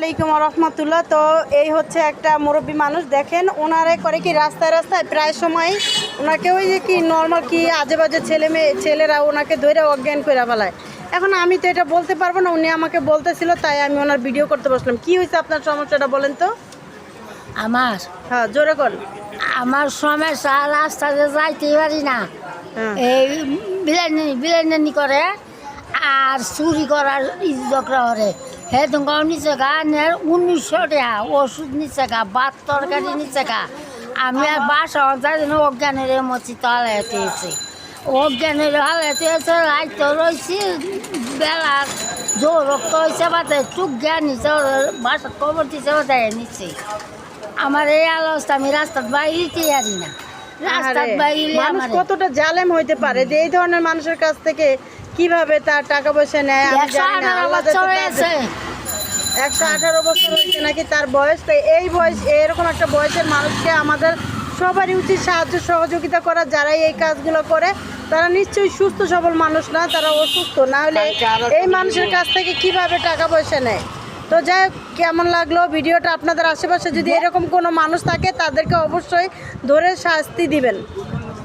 আলাইকুম রহমতুল্লাহ। তো এই হচ্ছে একটা মুরব্বী মানুষ, দেখেন ওনারে করে কি রাস্তায় রাস্তায় প্রায় সময় ওনাকে ওই যে কি নর্মাল কি আজে বাজে ছেলেরা ওনাকে ধরে অজ্ঞান করে ফেলায়। এখন আমি তো এটা বলতে পারবো না, উনি আমাকে বলতেছিল, তাই আমি ওনার ভিডিও করতে বসলাম। কি হয়েছে আপনার সমস্যাটা বলেন তো? আমার হ্যাঁ, জোরে কর। আমার সমস্যা রাস্তাতে যাইতে পারি না। হ্যাঁ। এই বিলানি করে আর চুরি করার ঝগড়া করে। হে তোমার নিচে গা 1900 টাকা ওষুধ নিচে গা, ভাত তরকারি নিচে গা। আমি আর বাসা যাই অজ্ঞানের মছি তো হালাইতেছি, অজ্ঞানের হালাইতেছে। রাইতে রয়েছি বেলা জোর রক্ত হয়েছে বাতে চুপ জ্ঞান নিচে বাসা খবর দিচ্ছে বাতায় নিচ্ছে। আমার এই অবস্থা, আমি রাস্তার বাইরেতে পারি না। রাস্তার বাইরে মানুষ কতটা জালেম হইতে পারে যে এই ধরনের মানুষের কাছ থেকে কিভাবে তার টাকা পয়সা নেয় আমি জানি না। 118 বছর হয়েছে নাকি তার বয়স। তো এই বয়স, এরকম একটা বয়সের মানুষকে আমাদের সবারই উচিত সাহায্য সহযোগিতা করা। যারা এই কাজগুলো করে তারা নিশ্চয়ই সুস্থ সবল মানুষ না, তারা অসুস্থ। না হলে এই মানুষের কাছ থেকে কিভাবে টাকা পয়সা নেয়? তো যাই হোক, কেমন লাগলো ভিডিওটা? আপনাদের আশেপাশে যদি এরকম কোনো মানুষ থাকে তাদেরকে অবশ্যই ধরে শাস্তি দিবেন।